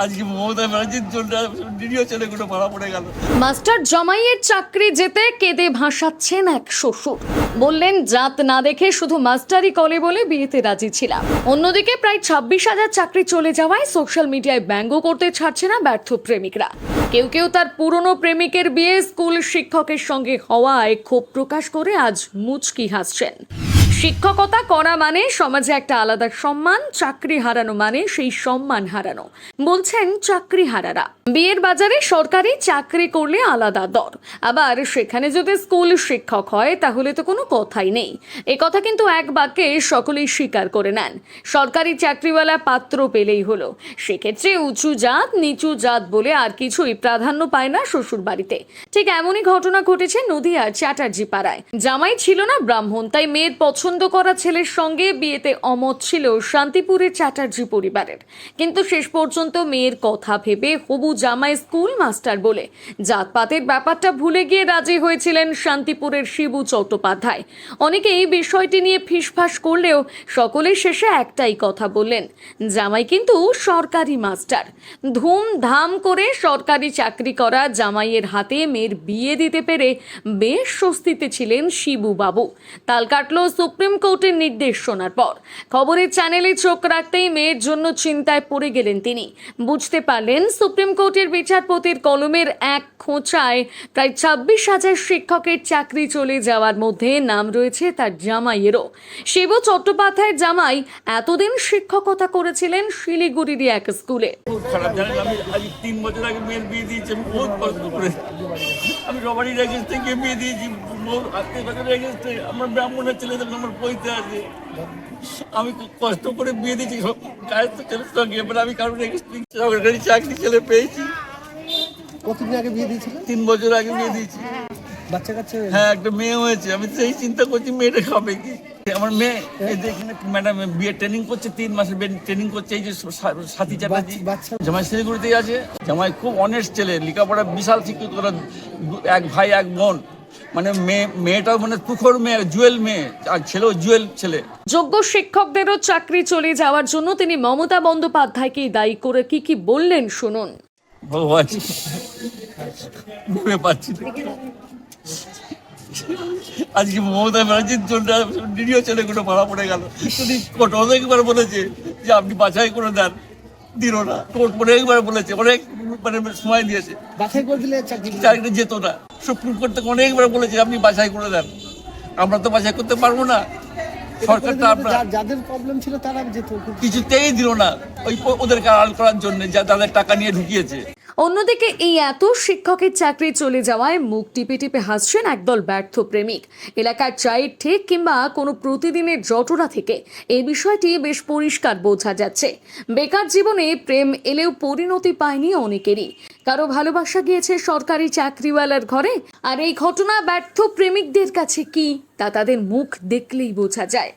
আজকে মমতা ব্যানার্জির জন্য নিরীহ ছেলেগুলো মারা পড়ে গেল। মাস্টার জামাইয়ের চাকরি যেতে কেঁদে ভাসাচ্ছেন এক শ্বশুর। বললেন, জাত না দেখে শুধু মাস্টারি কলে বলে বিয়েতে রাজি ছিলাম। অন্যদিকে প্রায় 26,000 চাকরি চলে যাওয়ায় সোশ্যাল মিডিয়ায় ব্যঙ্গ করতে ছাড়ছে না ব্যর্থ প্রেমিকরা। কেউ কেউ তার পুরনো প্রেমিকের বিয়ে স্কুল শিক্ষকের সঙ্গে হওয়ায় ক্ষোভ প্রকাশ করে আজ মুচকি হাসছেন। শিক্ষকতা করা মানে সমাজে একটা আলাদা সম্মান, চাকরি হারানো মানে সেই সম্মান হারানো, বলছেন চাকরি হারারা। বিয়ের বাজারে সরকারি চাকরি করলে আলাদা দর, আবার সেখানে যদি স্কুল শিক্ষক হয় তাহলে তো কোনো কথাই নেই। এ কথা কিন্তু এক বাক্যে সকলেই স্বীকার করে নেন। সরকারি চাকরিওয়ালা পাত্র পেলেই হলো। সেক্ষেত্রে উঁচু জাত নিচু জাত বলে আর কিছুই প্রাধান্য পায় না শ্বশুর বাড়িতে। ঠিক এমনই ঘটনা ঘটেছে নদিয়ার চ্যাটার্জি পাড়ায়। জামাই ছিল না ব্রাহ্মণ, তাই মেয়ের পছন্দ করা ছেলের সঙ্গে বিয়েতে অমত ছিল শান্তিপুরের চ্যাটার্জি পরিবারের। কিন্তু শেষ পর্যন্ত মেয়ের কথা ভেবে হবু জামাই স্কুল মাস্টার বলে জাতপাতের ব্যাপারটা ভুলে গিয়ে রাজি হয়েছিলেন শান্তিপুরের শিবু চট্টোপাধ্যায়। অনেকে এই বিষয়টি নিয়ে ফিসফাস করলেও সকলে শেষে একটাই কথা বললেন, জামাই কিন্তু সরকারি মাস্টার। ধুমধাম করে সরকারি চাকরি করা জামাইয়ের হাতে মেয়ের বিয়ে দিতে পেরে বেশ স্বস্তিতে ছিলেন শিবু বাবু। তাল কাটল সুপ্রিম কোর্টের নির্দেশ শোনার পর। খবরের চ্যানেলে চোখ রাখতেই মেয়ের জন্য চিন্তায় পড়ে গেলেন তিনি। বুঝতে পারলেন সুপ্রিম কোর্টের বিচারপতির কলমের এক খোঁচায় প্রায় 26,000 শিক্ষকের চাকরি চলে যাওয়ার মধ্যে নাম রয়েছে তার জামাইয়েরও। শিবু চট্টোপাধ্যায়ের জামাই এতদিন শিক্ষকতা করেছিলেন শিলিগুড়ির এক স্কুলে। খুব খারাপ জানেন, আমি আজ 3 বছর আগে মেয়ের বিয়ে দিয়েছি। আমি বহুত কষ্ট করে, আমি রবারির এগেন্স থেকে বিয়ে দিয়েছি, আত্মীয় এগেন্সে। আমার ব্রাহ্মণের ছেলেদের আমার পৈতে আছে, আমি খুব কষ্ট করে বিয়ে দিয়েছি কায়স্থ ছেলের সঙ্গে। এবার আমি কারণ সরকারি চাকরি ছেলে পেয়েছি। কতদিন আগে বিয়ে দিয়েছিল? 3 বছর আগে বিয়ে দিয়েছি। বাচ্চা কাচ্চা? হ্যাঁ, একটা মেয়ে হয়েছে। আমি সেই চিন্তা করছি মেয়েটা খাবে কি। আমার মেয়ে এখানে ম্যাডাম বিয়ে ট্রেনিং করছে, 3 মাসের ট্রেনিং করছে। এই যে সাথী চ্যাটার্জি জামাই শিলিগুড়িতেই আছে। জামাই খুব অনেস্ট ছেলে, লেখাপড়া বিশাল শিক্ষিত, এক ভাই এক বোন। মানে মেয়েটাও মানে তুখোর মেয়ে, জুয়েল মেয়ে, আর ছেলেও জুয়েল ছেলে। যোগ্য শিক্ষকদেরও চাকরি চলে যাওয়ার জন্য তিনি মমতা বন্দ্যোপাধ্যায়কেই দায়ী করে কি বললেন শুনুন। ভগবান, ভেবে পাচ্ছি না। আজকে মমতা ব্যানার্জির জন্য নিরীহ ছেলেগুলো মারা পড়ে গেল। যদি কোর্ট অনেকবার বলেছে যে আপনি বাছাই করে দেন, দিল না। কোর্ট অনেকবার বলেছে, অনেক মানে সময় দিয়েছে, বাছাই করে দিলে চাকরি যেত না। সুপ্রিম কোর্ট থেকে অনেকবার বলেছে আপনি বাছাই করে দেন। আমরা তো বাছাই করতে পারবো না। সরকারটা আপনার যাদের প্রবলেম ছিল তারা যেত, কিছুতেই দিল না। ওই ওদেরকে আড়াল করার জন্য, যা তাদের টাকা নিয়ে ঢুকিয়েছে। অন্যদিকে এই এত শিক্ষকের চাকরি চলে যাওয়ায় মুখ টিপে টিপে হাসছেন একদল ব্যর্থ প্রেমিক। এলাকার চায়ের ঠেক কিংবা কোনো প্রতিদিনের জটলা থেকে এই বিষয়টি বেশ পরিষ্কার বোঝা যাচ্ছে। বেকার জীবনে প্রেম এলেও পরিণতি পায়নি অনেকেরই। কারো ভালোবাসা গিয়েছে সরকারি চাকরিওয়ালার ঘরে, আর এই ঘটনা ব্যর্থ প্রেমিকদের কাছে কি তা তাদের মুখ দেখলেই বোঝা যায়।